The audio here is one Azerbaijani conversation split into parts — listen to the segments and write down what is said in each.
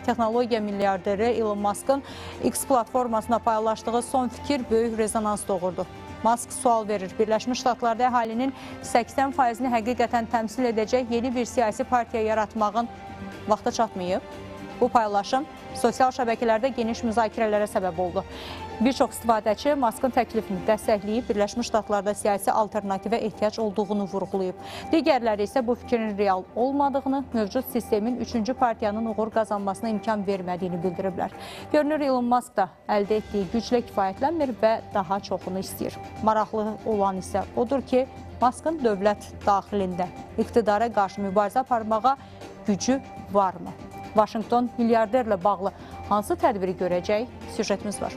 Texnologiya milyarderi Elon Musk'ın X platformasına paylaşdığı son fikir böyük rezonans doğurdu. Musk sual verir, Birləşmiş Ştatlarda əhalinin 80%-ni həqiqətən təmsil edəcək yeni bir siyasi partiya yaratmağın vaxtı çatmayıb. Bu paylaşım sosial şəbəkələrdə geniş müzakirələrə səbəb oldu. Bir çox istifadəçi Musk'ın təklifini dəstəkləyib, Birləşmiş Ştatlarda siyasi alternativə ehtiyac olduğunu vurğulayıb. Digərləri isə bu fikrin real olmadığını, mövcud sistemin 3-cü partiyanın uğur qazanmasına imkan vermədiyini bildiriblər. Görünür, Elon Musk da əldə etdiyi güclə kifayətlənmir və daha çoxunu istəyir. Maraqlı olan isə odur ki, Musk'ın dövlət daxilində iqtidara qarşı mübarizə aparmağa gücü varmı? Washington milyarderlə bağlı hansı tədbiri görəcək? Süjetimiz var.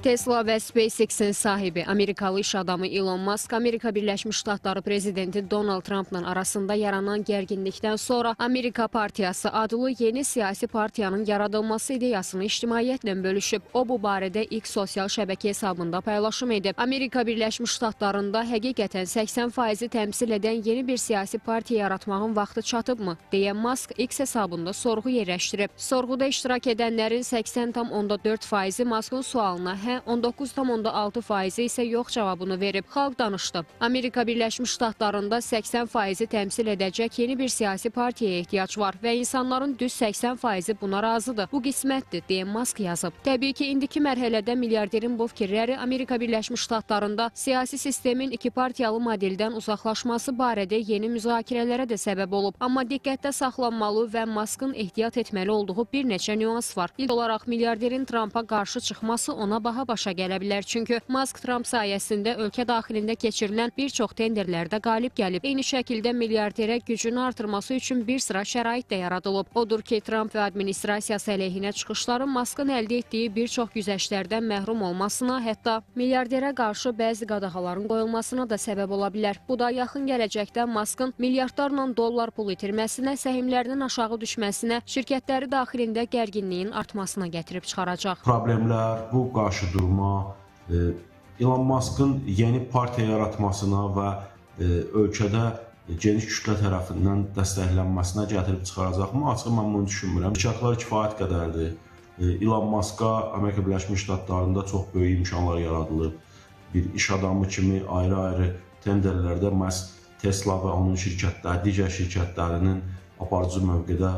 Tesla və SpaceX-in sahibi Amerikalı iş adamı Elon Musk, Amerika Birləşmiş Ştatları prezidenti Donald Trump'la arasında yaranan gərginlikdən sonra Amerika Partiyası adlı yeni siyasi partiyanın yaradılması ideyasını ictimaiyyətlə bölüşüb. O, bu barədə ilk sosial şəbəkə hesabında paylaşım edib. Amerika Birləşmiş Ştatlarında həqiqətən 80%-i təmsil edən yeni bir siyasi partiya yaratmağın vaxtı çatıbmı, deyə Musk X hesabında sorğu yerləşdirib. Sorğuda iştirak edənlərin 80,4%-i Musk'ın sualına 19,6% isə yox cavabını verib. Xalq danışdı. Amerika Birləşmiş Ştatlarında 80%-i təmsil edəcək yeni bir siyasi partiyaya ehtiyac var və insanların düz 80%-i buna razıdır. Bu qismətdir, deyə Musk yazıb. Təbii ki, indiki mərhələdə milyarderin bu fikirləri Amerika Birləşmiş Ştatlarında siyasi sistemin iki partiyalı modeldən uzaqlaşması barədə yeni müzakirələrə də səbəb olub. Amma diqqətdə saxlanmalı və Musk'ın ehtiyat etməli olduğu bir neçə nüans var. İlk olaraq milyarderin Trump'a qarşı çıxması ona baha başa gələ bilər. Çünki Musk Trump sayəsində ölkə daxilində keçirilən bir çox tenderlərdə qalib gəlib. Eyni şəkildə milyarderə gücünü artırması üçün bir sıra şərait də yaradılıb. Odur ki, Trump və administrasiyası əleyhinə çıxışların Musk'ın əldə etdiyi bir çox güzəştlərdən məhrum olmasına, hətta milyarderə qarşı bəzi qadağaların qoyulmasına da səbəb ola bilər. Bu da yaxın gələcəkdə Musk'ın milyardlarla dollar pul itirməsinə, səhmlərinin aşağı düşməsinə, şirkətləri daxilində gərginliyin artmasına gətirib çıxaracaq. Problemlər, bu qarşıdurma, Elon Musk'ın yeni partiya yaratmasına və ölkədə geniş kütlə tərəfindən dəstəklənməsinə gətirib çıxaracaqmı? Açıq mən bunu düşünmürəm. Şərtlər kifayət qədərdir. Elon Musk'a Amerika Birləşmiş Ştatlarında çox böyük imkanlar yaradılıb. Bir iş adamı kimi ayrı-ayrı tenderlərdə məhz Tesla və onun şirkətləri, digər şirkətlərinin aparıcı mövqedə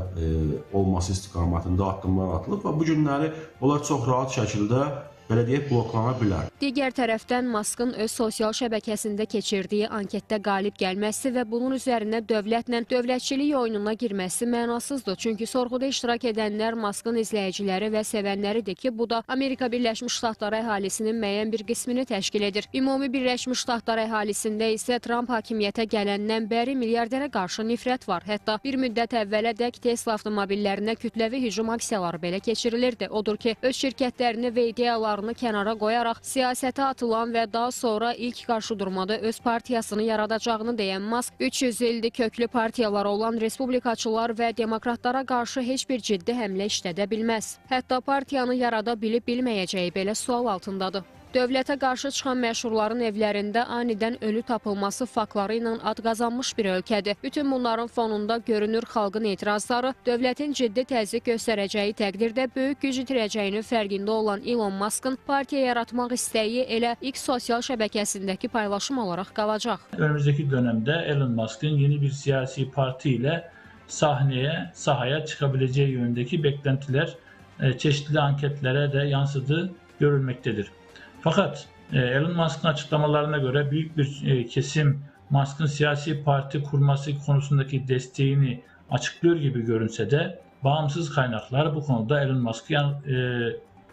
olması istiqamətində addımlar atılıb və bu günləri onlar çox rahat şəkildə belə deyək, bloklana bilər. Digər tərəfdən Musk'ın öz sosial şəbəkəsində keçirdiyi anketdə qalib gəlməsi və bunun üzərinə dövlətlə dövlətçilik oyununa girməsi mənasızdır. Çünki sorğuda iştirak edənlər Musk'ın izləyiciləri və sevənləridir ki, bu da Amerika Birləşmiş Ştatları əhalisinin müəyyən bir qismini təşkil edir. Ümumi Birləşmiş Ştatlar əhalisində isə Trump hakimiyyətə gələndən bəri milyarderə qarşı nifrət var. Hətta bir müddət əvvələdək Tesla avtomobillərinə kütləvi hücum aksiyaları belə keçirilirdi. Odur ki, öz şirkətlərini və ideyalarını kənara qoyaraq siyasətə atılan və daha sonra ilk qarşıdurmada öz partiyasını yaradacağını deyən Musk, 300 ildir köklü partiyalar olan respublikaçılar və demokratlara qarşı heç bir ciddi həmlə işlədə bilməz. Hətta partiyanı yarada bilib-bilməyəcəyi belə sual altındadır. Dövlətə qarşı çıxan məşhurların evlərində anidən ölü tapılması faktları ilə ad qazanmış bir ölkədir. Bütün bunların fonunda görünür xalqın etirazları, dövlətin ciddi təzyiq göstərəcəyi təqdirdə böyük güc itirəcəyinin fərqində olan Elon Musk'ın partiya yaratmaq istəyi elə ilk sosial şəbəkəsindəki paylaşım olaraq qalacaq. Önümüzdeki dönemde Elon Musk'ın yeni bir siyasi parti ile sahaya çıkabileceği yönündeki beklentiler çeşitli anketlere de yansıdığı görülmektedir. Fakat Elon Musk'ın açıklamalarına göre büyük bir kesim Musk'ın siyasi parti kurması konusundaki desteğini açıklıyor gibi görünse de bağımsız kaynaklar bu konuda Elon Musk'ı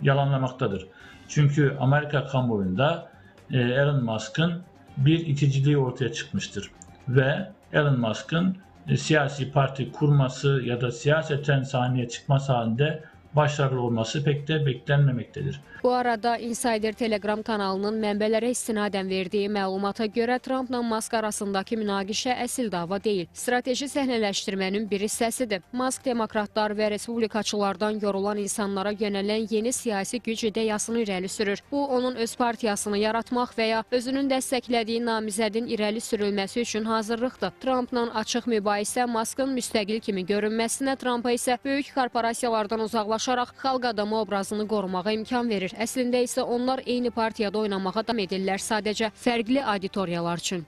yalanlamaktadır. Çünkü Amerika kamuoyunda Elon Musk'ın bir iticiliği ortaya çıkmıştır ve Elon Musk'ın siyasi parti kurması ya da siyaseten sahneye çıkması halinde başarılı olması pek de beklenmemektedir. Bu arada Insider Telegram kanalının mənbələrə istinadən verdiyi məlumata görə Trumpla Musk arasındakı münaqişə əsl dava deyil. Strateji səhnələşdirmənin bir hissəsidir. Musk demokratlar və respublikaçılardan yorulan insanlara yönələn yeni siyasi güc ideyasını irəli sürür. Bu, onun öz partiyasını yaratmaq və ya özünün dəstəklədiyi namizədin irəli sürülməsi üçün hazırlıqdır. Trumpla açıq mübahisə Musk'ın müstəqil kimi görünməsinə, Trumpa isə böyük korporasiyalardan uzaqlaşaraq xalq adamı obrazını qorumağa imkan verir. Əslində isə onlar eyni partiyada oynamağa davam edirlər, sadəcə fərqli auditoriyalar üçün.